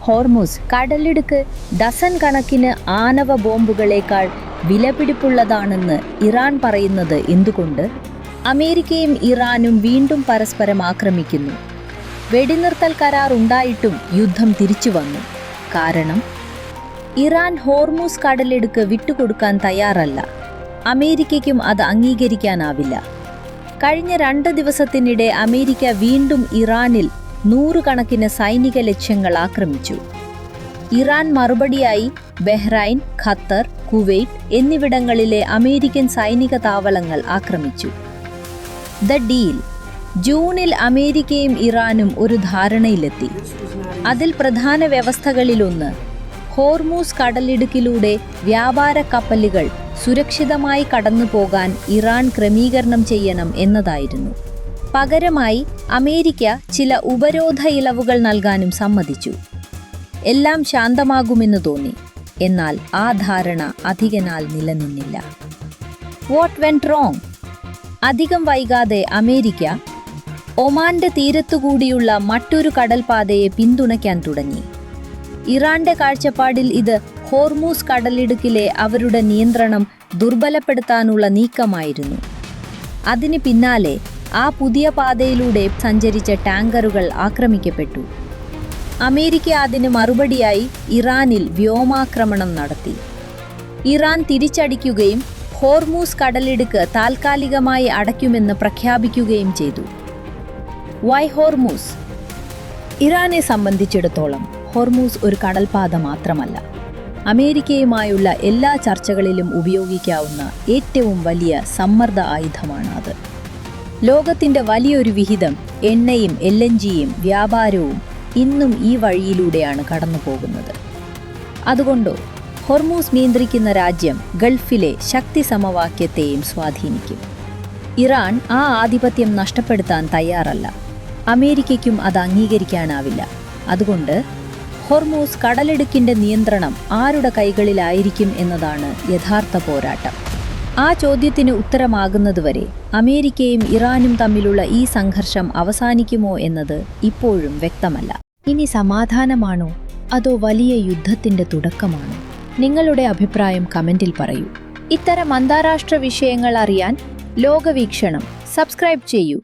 Hormuz കടലിടുക്ക് dozen കണക്കിന് ആണവ ബോംബുകളേക്കാൾ വിലപിടിപ്പുള്ളതാണെന്ന് ഇറാൻ പറയുന്നത് എന്തുകൊണ്ട്? അമേരിക്കയും ഇറാനും വീണ്ടും പരസ്പരം ആക്രമിക്കുന്നു. വെടിനിർത്തൽ കരാർ ഉണ്ടായിട്ടും യുദ്ധം തിരിച്ചു വന്നു. കാരണം ഇറാൻ ഹോർമുസ് കടലിടുക്ക് വിട്ടുകൊടുക്കാൻ തയ്യാറല്ല. അമേരിക്കയ്ക്കും അത് അംഗീകരിക്കാനാവില്ല. കഴിഞ്ഞ 2 ദിവസത്തിനിടെ അമേരിക്ക വീണ്ടും ഇറാനിൽ 100 കണക്കിന് സൈനിക ലക്ഷ്യങ്ങൾ ആക്രമിച്ചു. ഇറാൻ മറുപടിയായി ബഹ്റൈൻ, ഖത്തർ, കുവൈറ്റ് എന്നിവിടങ്ങളിലെ അമേരിക്കൻ സൈനിക താവളങ്ങൾ ആക്രമിച്ചു. The deal. ജൂണിൽ അമേരിക്കയും ഇറാനും ഒരു ധാരണയിലെത്തി. അതിൽ പ്രധാന വ്യവസ്ഥകളിലൊന്ന് ഹോർമുസ് കടലിടുക്കിലൂടെ വ്യാപാര കപ്പലുകൾ സുരക്ഷിതമായി കടന്നുപോകാൻ ഇറാൻ ക്രമീകരണം ചെയ്യണം എന്നതായിരുന്നു. പകരമായി അമേരിക്ക ചില ഉപരോധ ഇളവുകൾ നൽകാനും സമ്മതിച്ചു. എല്ലാം ശാന്തമാകുമെന്ന് തോന്നി. എന്നാൽ ആ ധാരണ അധികനാൾ നിലനിന്നില്ല. What went wrong? അധികം വൈകാതെ അമേരിക്ക ഒമാന്റെ തീരത്തുകൂടിയുള്ള മറ്റൊരു കടൽപാതയെ പിന്തുണയ്ക്കാൻ തുടങ്ങി. ഇറാന്റെ കാഴ്ചപ്പാടിൽ ഇത് ഹോർമുസ് കടലിടുക്കിലെ അവരുടെ നിയന്ത്രണം ദുർബലപ്പെടുത്താനുള്ള നീക്കമായിരുന്നു. അതിന് പിന്നാലെ ആ പുതിയ പാതയിലൂടെ സഞ്ചരിച്ച ടാങ്കറുകൾ ആക്രമിക്കപ്പെട്ടു. അമേരിക്ക അതിന് മറുപടിയായി ഇറാനിൽ വ്യോമാക്രമണം നടത്തി. ഇറാൻ തിരിച്ചടിക്കുകയും ഹോർമുസ് കടലിടുക്ക് താൽക്കാലികമായി അടയ്ക്കുമെന്ന് പ്രഖ്യാപിക്കുകയും ചെയ്തു. Why Hormuz? ഇറാനെ സംബന്ധിച്ചിടത്തോളം ഹോർമുസ് ഒരു കടൽപാത മാത്രമല്ല, അമേരിക്കയുമായുള്ള എല്ലാ ചർച്ചകളിലും ഉപയോഗിക്കാവുന്ന ഏറ്റവും വലിയ സമ്മർദ്ദ ആയുധമാണ് അത്. ലോകത്തിൻ്റെ വലിയൊരു വിഹിതം എണ്ണയും LNGയും വ്യാപാരവും ഇന്നും ഈ വഴിയിലൂടെയാണ് കടന്നു പോകുന്നത്. അതുകൊണ്ടോ ഹോർമുസ് നിയന്ത്രിക്കുന്ന രാജ്യം ഗൾഫിലെ ശക്തി സമവാക്യത്തെയും സ്വാധീനിക്കും. ഇറാൻ ആ ആധിപത്യം നഷ്ടപ്പെടുത്താൻ തയ്യാറല്ല. അമേരിക്കയ്ക്കും അത് അംഗീകരിക്കാനാവില്ല. അതുകൊണ്ട് ഹോർമുസ് കടലിടുക്കിൻ്റെ നിയന്ത്രണം ആരുടെ കൈകളിലായിരിക്കും എന്നതാണ് യഥാർത്ഥ പോരാട്ടം. ആ ചോദ്യത്തിന് ഉത്തരമാകുന്നതുവരെ അമേരിക്കയും ഇറാനും തമ്മിലുള്ള ഈ സംഘർഷം അവസാനിക്കുമോ എന്നത് ഇപ്പോഴും വ്യക്തമല്ല. ഇനി സമാധാനമാണോ അതോ വലിയ യുദ്ധത്തിൻ്റെ തുടക്കമാണോ? നിങ്ങളുടെ അഭിപ്രായം കമൻറ്റിൽ പറയൂ. ഇത്തരം അന്താരാഷ്ട്ര വിഷയങ്ങൾ അറിയാൻ ലോകവീക്ഷണം സബ്സ്ക്രൈബ് ചെയ്യൂ.